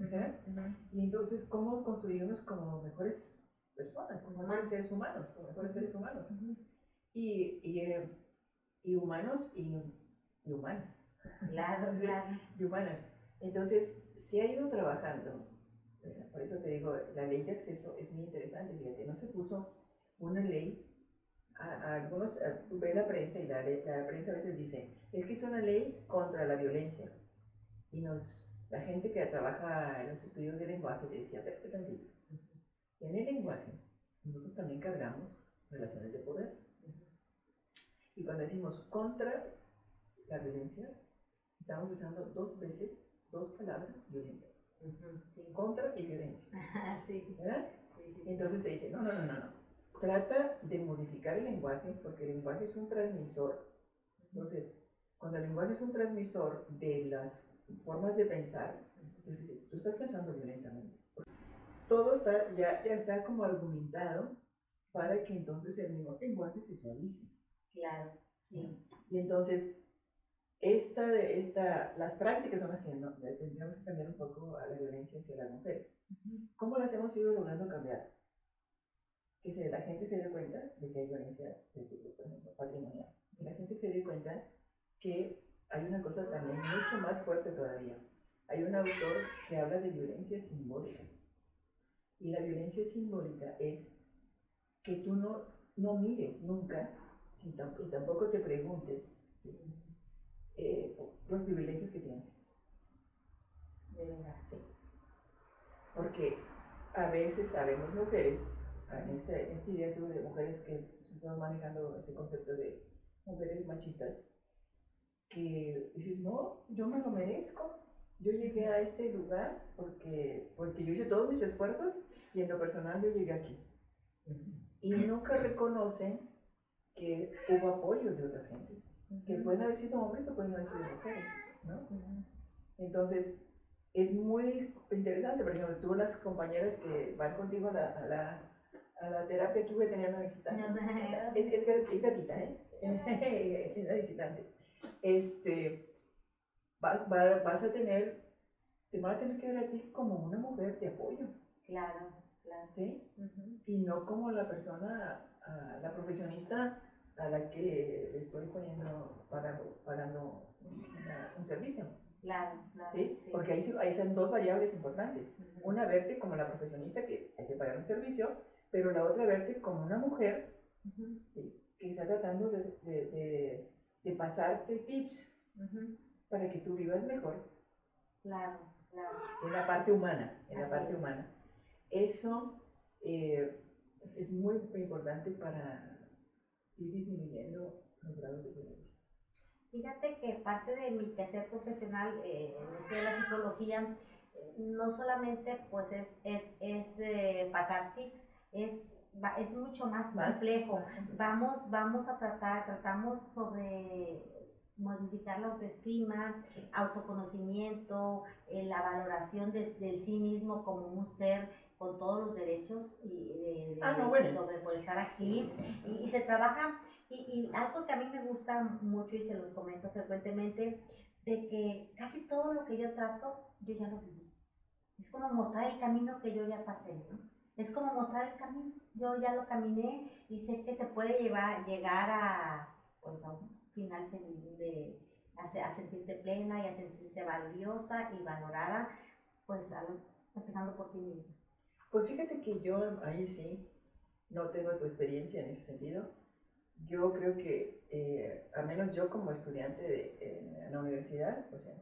B: y entonces cómo construirnos como mejores personas, como mejores seres humanos, y humanos y humanas.
A: Claro.
B: Y humanas. Entonces, se ha ido trabajando. Por eso te digo, la ley de acceso es muy interesante, fíjate, no se puso una ley a algunos, tú ves la prensa y la prensa a veces dice, es que es una ley contra la violencia. Y la gente que trabaja en los estudios de lenguaje te decía, pero tantito, en el lenguaje nosotros también cargamos relaciones de poder. Y cuando decimos contra la violencia, estamos usando dos veces dos palabras violentas.
A: Sí.
B: Contra y violencia.
A: Sí.
B: ¿Verdad?
A: Sí.
B: Entonces te dice, no. Trata de modificar el lenguaje porque el lenguaje es un transmisor. Entonces, cuando el lenguaje es un transmisor de las formas de pensar, entonces, tú estás pensando violentamente. Todo ya está como argumentado para que entonces el mismo lenguaje se suavice.
A: Claro, sí.
B: Y entonces, las prácticas son las que tendríamos que cambiar un poco a la violencia hacia las mujeres. ¿Cómo las hemos ido logrando cambiar? Que la gente se dé cuenta de que hay violencia, por ejemplo, patrimonial. Que la gente se dé cuenta que hay una cosa también mucho más fuerte todavía. Hay un autor que habla de violencia simbólica. Y la violencia simbólica es que tú no mires nunca y tampoco te preguntes, ¿sí? Los privilegios que tienes.
A: De verdad.
B: Sí. Porque a veces sabemos mujeres, en este idea de mujeres que están manejando ese concepto de mujeres machistas, que dices, no, yo me lo merezco. Yo llegué a este lugar porque yo hice todos mis esfuerzos y en lo personal yo llegué aquí. Y nunca reconocen que hubo apoyo de otras gentes, que pueden haber sido hombres o pueden haber sido mujeres, ¿no? Entonces, es muy interesante, por ejemplo, tú las compañeras que van contigo a la terapia, aquí voy a tener una visitante. Es gatita, ¿eh? Es una visitante. Vas a tener, te van a tener que ver a ti como una mujer de apoyo.
A: Claro.
B: ¿Sí? Y no como la persona, la profesionista a la que le estoy pagando un servicio.
A: Claro.
B: ¿Sí? Porque ahí son dos variables importantes. Una, verte como la profesionista que hay que pagar un servicio, pero la otra, verte como una mujer, ¿sí? Que está tratando de pasarte tips para que tú vivas mejor.
A: Claro.
B: En la parte humana, Eso es muy importante para ir disminuyendo los grados de violencia.
A: Fíjate que parte de mi quehacer profesional en esto de la psicología, no solamente pues es pasar tips, es mucho más complejo. Tratamos sobre modificar la autoestima, autoconocimiento, la valoración del sí mismo como un ser con todos los derechos sobre por estar aquí, y se trabaja. Y algo que a mí me gusta mucho y se los comento frecuentemente, de que casi todo lo que yo trato, yo ya lo viví. Es como mostrar el camino que yo ya pasé, ¿no? Es como mostrar el camino. Yo ya lo caminé y sé que se puede llegar pues, a un final feliz, a sentirte plena y a sentirte valiosa y valorada, pues empezando por ti misma.
B: Pues fíjate que yo ahí sí no tengo tu experiencia en ese sentido. Yo creo que, al menos yo como estudiante en la universidad, o sea,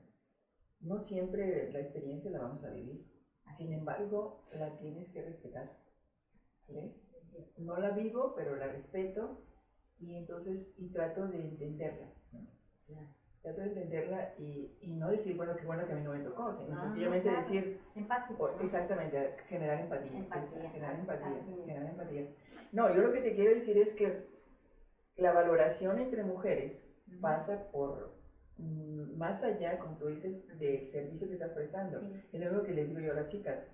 B: no siempre la experiencia la vamos a vivir. Sin embargo, la tienes que respetar. ¿Sí? No la vivo, pero la respeto y trato de entenderla, ¿no? Trato de entenderla y no decir, bueno, qué bueno que a mí no me tocó, sino sencillamente decir,
A: empático, ¿no?
B: Exactamente, generar empatía. Generar empatía. No, yo lo que te quiero decir es que la valoración entre mujeres pasa por más allá, como tú dices, del servicio que estás prestando. Sí. Es lo que les digo yo a las chicas.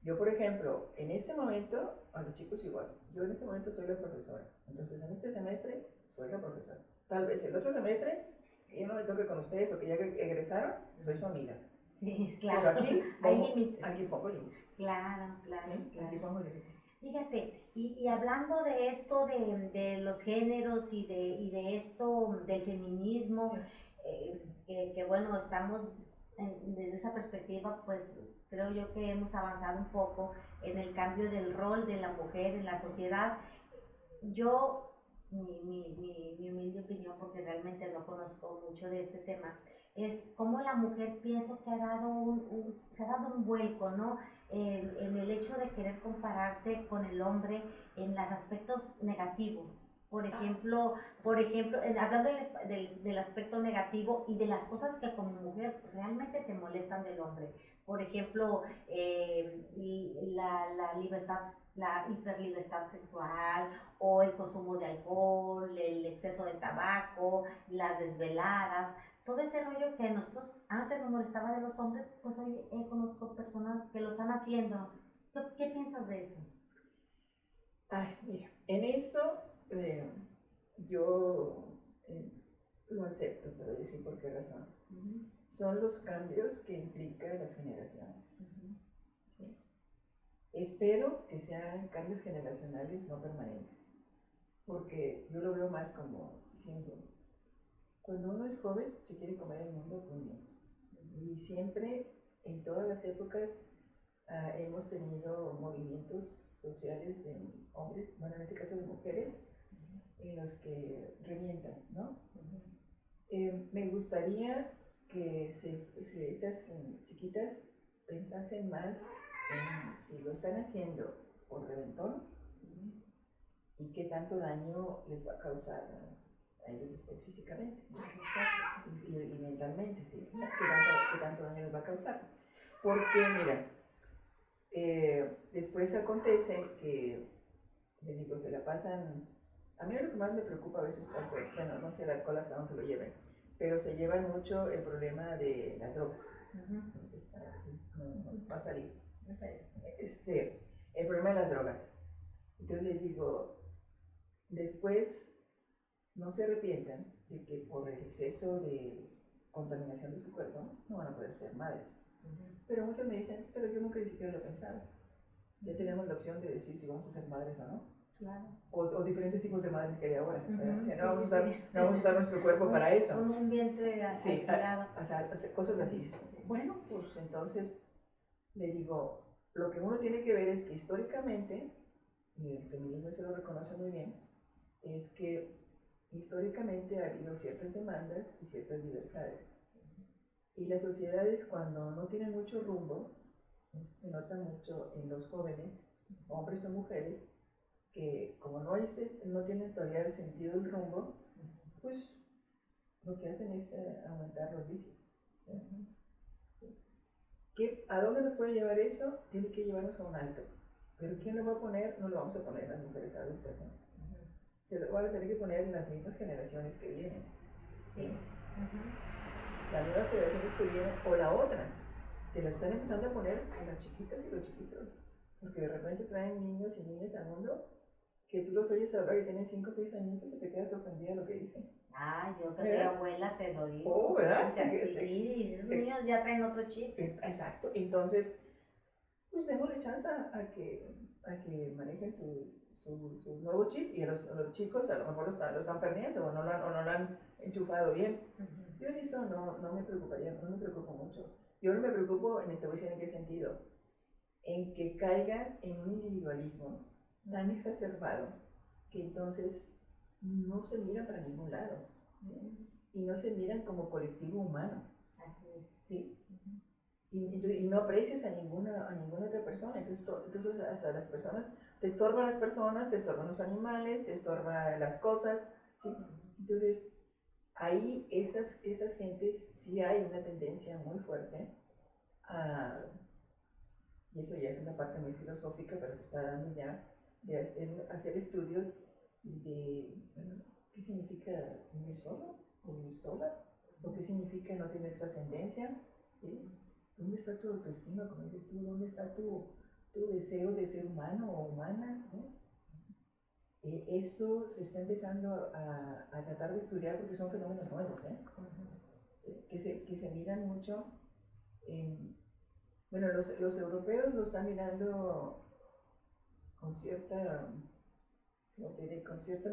B: Yo, por ejemplo, en este momento, a los chicos igual, yo en este momento soy la profesora. Entonces, en este semestre soy la profesora. Tal vez el otro semestre, que yo no me toque con ustedes o que ya egresaron, soy su amiga.
A: Sí, claro.
B: Pero aquí pongo límites.
A: Claro.
B: ¿Sí? Aquí pongo límites.
A: Fíjate, y hablando de esto de los géneros y de esto del feminismo, que bueno, estamos desde esa perspectiva, pues creo yo que hemos avanzado un poco en el cambio del rol de la mujer en la sociedad. Yo mi humilde opinión, porque realmente no conozco mucho de este tema, es cómo la mujer pienso que ha dado se ha dado un vuelco, ¿no? En el hecho de querer compararse con el hombre en los aspectos negativos. Por ejemplo, hablando del aspecto negativo y de las cosas que como mujer realmente te molestan del hombre. Por ejemplo, la libertad, la hiperlibertad sexual o el consumo de alcohol, el exceso de tabaco, las desveladas, todo ese rollo que a nosotros antes nos molestaba de los hombres, pues hoy conozco personas que lo están haciendo. ¿Qué piensas de eso?
B: Ay, mira, en eso yo lo acepto, te voy a decir por qué razón. Son los cambios que implican las generaciones. ¿Sí? Espero que sean cambios generacionales, no permanentes, porque yo lo veo más como diciendo, cuando uno es joven se quiere comer el mundo a puños, y siempre, en todas las épocas, hemos tenido movimientos sociales de hombres, bueno, en este caso de mujeres, en los que revientan, ¿no? Me gustaría que estas chiquitas pensasen más en si lo están haciendo por reventón y qué tanto daño les va a causar a ellos después físicamente y mentalmente, ¿sí? ¿Qué tanto daño les va a causar? Porque, mira, después acontece que, les digo, se la pasan. A mí lo que más me preocupa a veces tanto, bueno, no sé el alcohol hasta dónde se lo lleven, pero se llevan mucho el problema de las drogas. Entonces, no va a salir. El problema de las drogas. Entonces les digo, después no se arrepientan de que por el exceso de contaminación de su cuerpo no van a poder ser madres. Pero muchos me dicen, pero yo nunca ni siquiera lo he pensado. Ya tenemos la opción de decir si vamos a ser madres o no.
A: Claro.
B: O diferentes tipos de madres que hay ahora. O sea, no vamos a usar nuestro cuerpo para eso.
A: Con un vientre alquilado.
B: O sea, cosas así. Bueno, pues entonces le digo, lo que uno tiene que ver es que históricamente, y el feminismo se lo reconoce muy bien, es que históricamente ha habido ciertas demandas y ciertas libertades. Y las sociedades, cuando no tienen mucho rumbo, se nota mucho en los jóvenes, hombres o mujeres, que como no tienen todavía el sentido del rumbo, pues lo que hacen es aumentar los vicios. ¿A dónde nos puede llevar eso? Tiene que llevarnos a un alto. Pero ¿quién lo va a poner? No lo vamos a poner las mujeres adultas, ¿no? Se lo van a tener que poner en las mismas generaciones que vienen. ¿Sí? Las nuevas generaciones que vienen, o la otra, se la están empezando a poner en las chiquitas y los chiquitos. Porque de repente traen niños y niñas al mundo que tú los oyes hablar y tienen 5 o 6 añitos y te quedas sorprendida de lo que dicen.
A: Yo que soy abuela te lo digo.
B: Oh, ¿verdad?
A: Sí, esos niños ya traen otro chip.
B: Exacto. Entonces, pues démosle chance a que manejen su nuevo chip, y a los chicos a lo mejor lo están perdiendo o no lo han enchufado bien. Yo en eso no me preocuparía, no me preocupo mucho. Yo no me preocupo, te voy a decir en qué sentido, en que caigan en un individualismo tan exacerbado que entonces no se miran para ningún lado, ¿sí? Y no se miran como colectivo humano.
A: Así es.
B: ¿Sí? Y no aprecias a ninguna otra persona. Entonces hasta las personas, te estorban las personas, te estorban los animales, te estorban las cosas, ¿sí? Entonces ahí esas gentes sí hay una tendencia muy fuerte y eso ya es una parte muy filosófica, pero se está dando ya, de hacer estudios de, bueno, ¿qué significa vivir solo o vivir sola? ¿O qué significa no tener trascendencia? ¿Sí? ¿Dónde está tu autoestima, como dices tú? ¿Dónde está tu deseo de ser humano o humana? ¿No? Eso se está empezando a tratar de estudiar porque son fenómenos nuevos, que se miran mucho. Bueno, los europeos lo están mirando con cierta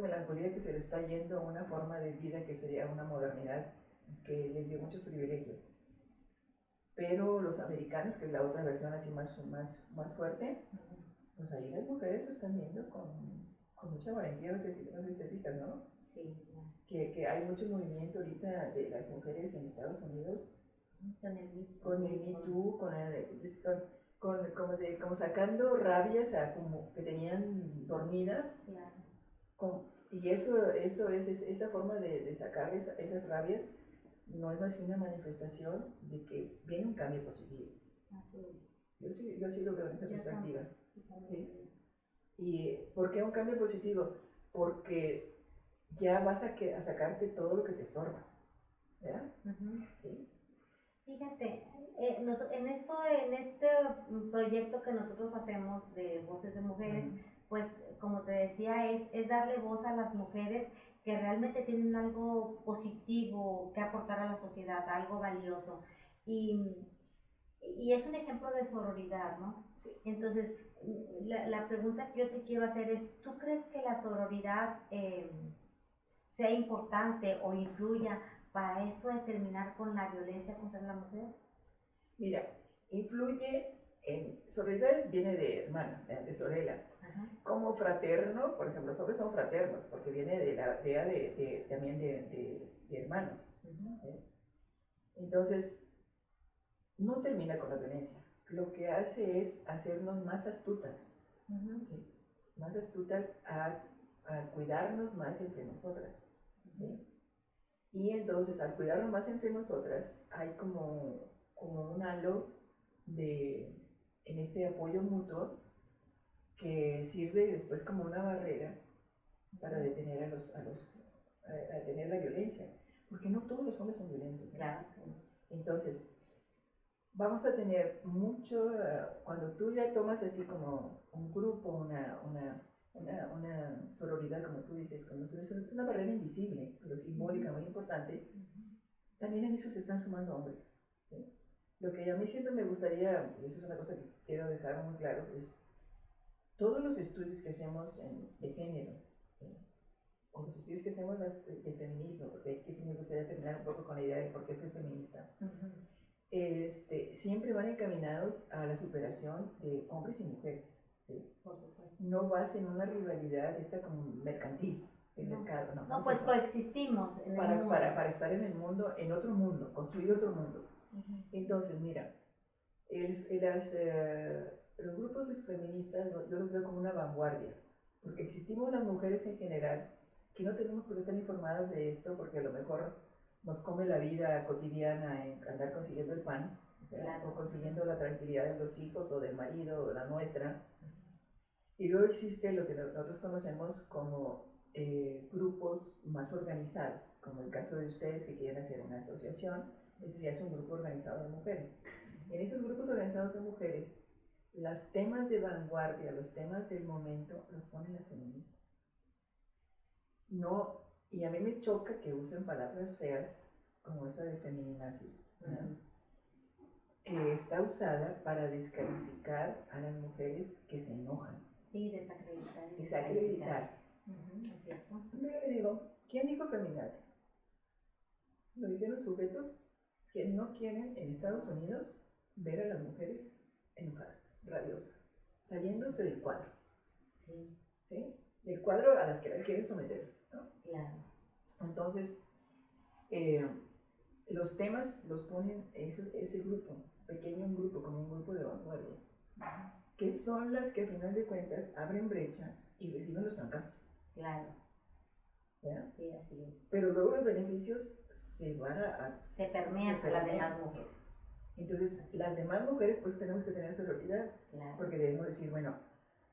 B: melancolía, que se le está yendo a una forma de vida que sería una modernidad que les dio muchos privilegios. Pero los americanos, que es la otra versión así más fuerte, pues ahí las mujeres lo están viendo con con mucha valentía, no sé si te fijas, ¿no?
A: Sí, claro.
B: Que hay mucho movimiento ahorita de las mujeres en Estados Unidos con el Me Too, como sacando rabias como que tenían dormidas.
A: Claro.
B: Y eso es esa forma de sacar esas rabias, no es más que una manifestación de que viene un cambio positivo.
A: Así es.
B: Yo sí lo veo en esa perspectiva.
A: ¿Sí?
B: ¿Y por qué un cambio positivo? Porque ya vas a sacarte todo lo que te estorba, ¿verdad? ¿Sí?
A: Fíjate, en este proyecto que nosotros hacemos de Voces de Mujeres, pues como te decía, es darle voz a las mujeres que realmente tienen algo positivo que aportar a la sociedad, algo valioso. Y es un ejemplo de sororidad, ¿no?
B: Sí.
A: Entonces, la pregunta que yo te quiero hacer es, ¿tú crees que la sororidad sea importante o influya para esto de terminar con la violencia contra la mujer?
B: Mira, influye en sororidad, viene de hermana, de sorella.
A: Ajá.
B: Como fraterno, por ejemplo, los hombres son fraternos, porque viene de la idea también de hermanos. Entonces, no termina con la violencia. Lo que hace es hacernos más astutas, ¿sí? Más astutas a cuidarnos más entre nosotras. ¿Sí? Y entonces, al cuidarnos más entre nosotras, hay como un halo en este apoyo mutuo que sirve después como una barrera para detener a detener la violencia, porque no todos los hombres son violentos, ¿eh?
A: Claro.
B: Entonces, vamos a tener mucho, cuando tú ya tomas así como un grupo, una sororidad, como tú dices, es una barrera invisible, pero simbólica, muy importante. También en eso se están sumando hombres, ¿sí? Lo que a mí siempre me gustaría, y eso es una cosa que quiero dejar muy claro, es todos los estudios que hacemos de género, ¿sí? O los estudios que hacemos de feminismo, porque aquí sí me gustaría terminar un poco con la idea de por qué soy feminista, siempre van encaminados a la superación de hombres y mujeres, ¿sí?
A: Por supuesto.
B: No vas en una rivalidad como mercantil, de mercado, no.
A: No, pues coexistimos en el mundo.
B: Para estar en el mundo, en otro mundo, construir otro mundo. Entonces, mira, los grupos feministas yo los veo como una vanguardia, porque existimos las mujeres en general que no tenemos por qué estar informadas de esto, porque a lo mejor nos come la vida cotidiana en andar consiguiendo el pan,
A: claro,
B: o consiguiendo la tranquilidad de los hijos o del marido o la nuestra. Y luego existe lo que nosotros conocemos como grupos más organizados, como el caso de ustedes que quieren hacer una asociación. Ese ya es un grupo organizado de mujeres. En esos grupos organizados de mujeres, los temas de vanguardia, los temas del momento, los ponen las feministas. No, y a mí me choca que usen palabras feas como esa de feminazis, ¿no? Que está usada para descalificar a las mujeres que se enojan.
A: Sí, desacreditar.
B: Desacreditar.
A: Es cierto.
B: Yo le digo, ¿quién dijo feminazi? Lo dijeron sujetos que no quieren en Estados Unidos ver a las mujeres enojadas, rabiosas, saliéndose del cuadro.
A: Sí.
B: ¿Sí? Del cuadro a las que las quieren someter, ¿no?
A: Claro.
B: Entonces, los temas los ponen ese grupo, pequeño grupo, como un grupo de vanguardia, que son las que a final de cuentas abren brecha y reciben los trancazos.
A: Claro.
B: ¿Ya?
A: Sí, así es.
B: Pero luego los beneficios se
A: permean a las demás mujeres.
B: Entonces, las demás mujeres pues tenemos que tener sororidad,
A: claro,
B: porque debemos decir, bueno,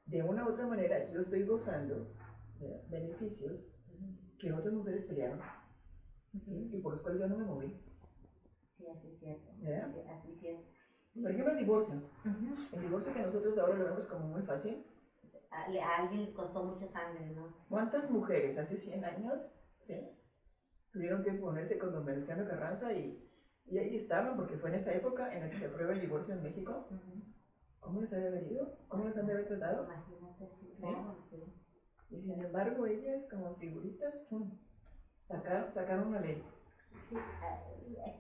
B: de una u otra manera yo estoy gozando de beneficios que otras mujeres pelearon y por los cuales yo no me moví.
A: Sí, así es cierto.
B: Así
A: es cierto.
B: Por ejemplo, el divorcio. El divorcio que nosotros ahora lo vemos como muy fácil.
A: A alguien le costó mucha sangre, ¿no?
B: ¿Cuántas mujeres hace 100 años, ¿sí?, tuvieron que ponerse con don Venustiano Carranza y ahí estaban, porque fue en esa época en la que se aprueba el divorcio en México? ¿Cómo les ha de haber ido? ¿Cómo les han de haber tratado?
A: Imagínate, sí, claro, sí.
B: Y sin embargo, ellas, como figuritas, sacaron una ley.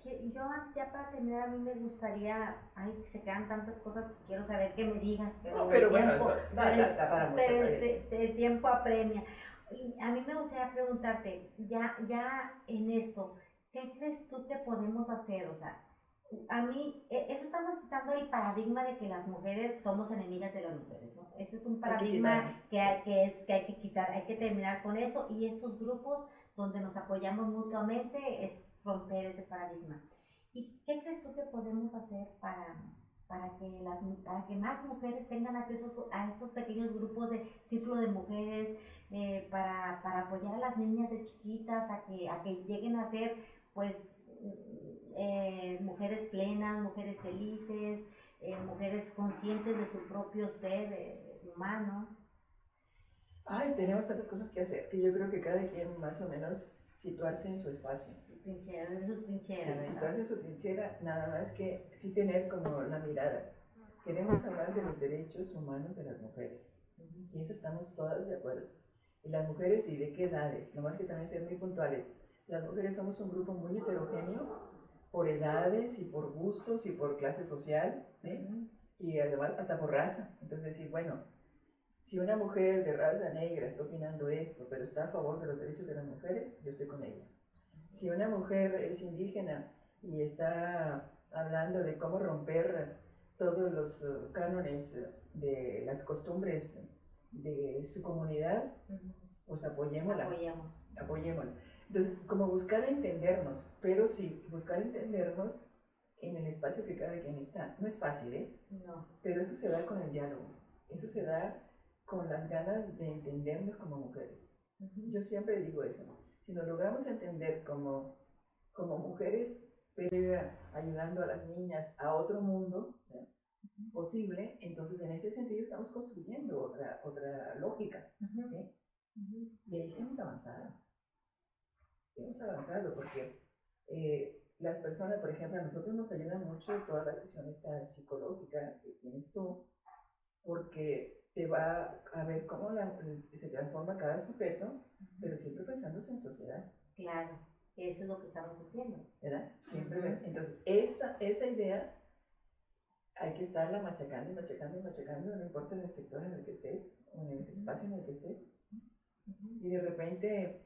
A: Sí, yo ya para terminar, a mí me gustaría, ay, se quedan tantas cosas que quiero saber que me digas, pero
B: No, pero
A: el
B: bueno,
A: tiempo,
B: eso da para mucho.
A: pero el tiempo apremia. Y a mí me gustaría preguntarte, ya en esto, ¿qué crees tú que podemos hacer? O sea, a mí, eso estamos quitando el paradigma de que las mujeres somos enemigas de las mujeres, ¿no? Este es un
B: Hay que
A: paradigma
B: quitarlo.
A: que hay que quitar, hay que terminar con eso, y estos grupos donde nos apoyamos mutuamente es romper ese paradigma. ¿Y qué crees tú que podemos hacer para que más mujeres tengan acceso a estos pequeños grupos de círculo de mujeres, para apoyar a las niñas de chiquitas a que lleguen a ser, pues, mujeres plenas, mujeres felices, mujeres conscientes de su propio ser humano?
B: Ay, tenemos tantas cosas que hacer que yo creo que cada quien más o menos situarse en su espacio.
A: Su trinchera, desde su trinchera,
B: Sí,
A: ¿verdad?
B: situarse en su trinchera, nada más que sí tener como la mirada. Queremos hablar de los derechos humanos de las mujeres. Y eso estamos todas de acuerdo. Y las mujeres, ¿y de qué edades? Nomás que también ser muy puntuales. Las mujeres somos un grupo muy heterogéneo por edades y por gustos y por clase social, ¿eh? Y además hasta por raza. Entonces decir, bueno, si una mujer de raza negra está opinando esto, pero está a favor de los derechos de las mujeres, yo estoy con ella. Si una mujer es indígena y está hablando de cómo romper todos los cánones de las costumbres de su comunidad, pues apoyémosla. Apoyémosla. Entonces, como buscar entendernos, pero sí, buscar entendernos en el espacio que cada quien está. No es fácil, ¿eh?
A: No.
B: Pero eso se da con el diálogo. Eso se da con las ganas de entendernos como mujeres. Yo siempre digo eso. Si nos logramos entender como mujeres, pero ayudando a las niñas a otro mundo, ¿sí?, posible, entonces en ese sentido estamos construyendo otra lógica. ¿Sí? Y ahí sí hemos avanzado. Hemos avanzado porque las personas, por ejemplo, a nosotros nos ayuda mucho toda la cuestión esta psicológica que tienes tú, porque te va a ver cómo se transforma cada sujeto, pero siempre pensándose en sociedad.
A: Claro, eso es lo que estamos haciendo.
B: ¿Verdad? Siempre ver. Entonces, esa idea hay que estarla machacando y machacando y machacando, no importa en el sector en el que estés, o en el espacio en el que estés. Y de repente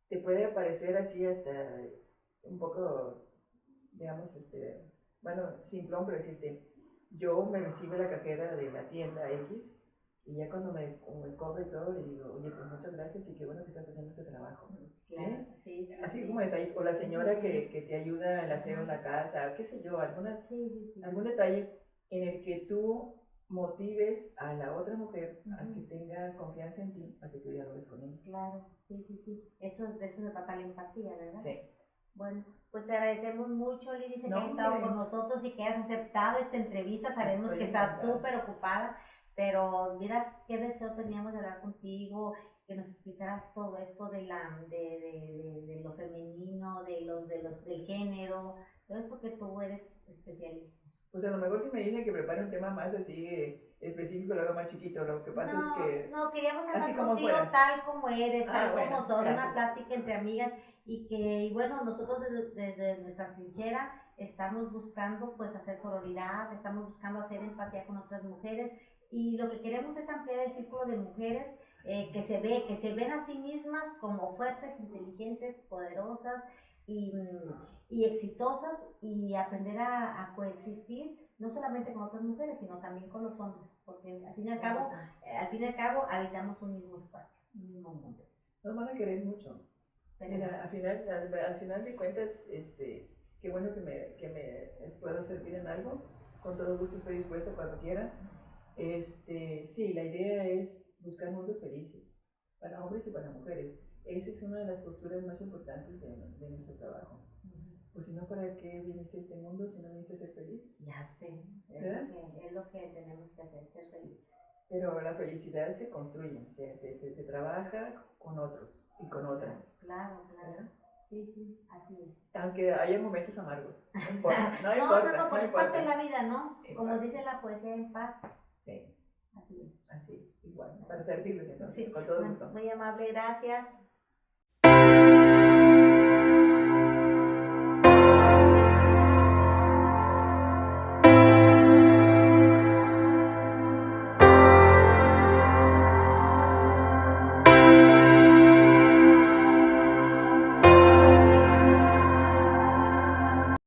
B: te puede parecer así hasta un poco, digamos, bueno, simplón, pero decirte, yo me recibe la cajera de la tienda X y ya cuando me cobro y todo, le digo, oye, pues muchas gracias y qué bueno que estás haciendo este trabajo.
A: Claro,
B: ¿sí?
A: Sí,
B: Así
A: sí.
B: como detalle, o la señora que te ayuda al aseo en la casa, qué sé yo, algún detalle en el que tú motives a la otra mujer a que tenga confianza en ti, a que tú dialogues con ella.
A: Claro, sí. De eso se trata la empatía, ¿verdad?
B: Sí.
A: Bueno, pues te agradecemos mucho, Lidice, que hayas estado
B: hombre,
A: con nosotros y que hayas aceptado esta entrevista. Sabemos
B: estoy
A: que estás
B: encantada.
A: súper ocupada, pero miras qué deseo teníamos de hablar contigo, que nos explicaras todo esto de lo femenino, del género, todo esto que tú eres especialista.
B: Pues a lo mejor si me dicen que prepare un tema más así específico, lo hago más chiquito. Lo que pasa es que...
A: No, queríamos
B: así
A: hablar
B: como
A: contigo
B: fuera.
A: tal como eres, tal
B: bueno,
A: como son,
B: gracias.
A: una plática entre amigas y bueno, nosotros desde nuestra trinchera estamos buscando pues hacer sororidad, estamos buscando hacer empatía con otras mujeres y lo que queremos es ampliar el círculo de mujeres que se ven a sí mismas como fuertes, inteligentes, poderosas y exitosas y aprender a coexistir no solamente con otras mujeres, sino también con los hombres, porque al fin y al cabo habitamos un mismo espacio, un mismo mundo.
B: Nos van a querer mucho. Mira, al final de cuentas, qué bueno que me pueda servir en algo. Con todo gusto estoy dispuesta cuando quiera. Sí, la idea es buscar mundos felices para hombres y para mujeres. Esa es una de las posturas más importantes de nuestro trabajo. Pues si no, ¿para qué viniste a este mundo si no viniste a ser feliz?
A: Ya sé, es lo que tenemos que hacer, ser felices.
B: Pero la felicidad se construye, o sea, se trabaja con otros y con otras.
A: Claro. Sí, así es.
B: Aunque haya momentos amargos, no importa,
A: no, pues es parte de la vida, ¿no? Como dice la poesía, en paz.
B: Sí.
A: Así es.
B: Así es, igual, para servirles entonces, con todo gusto.
A: Muy amable, gracias.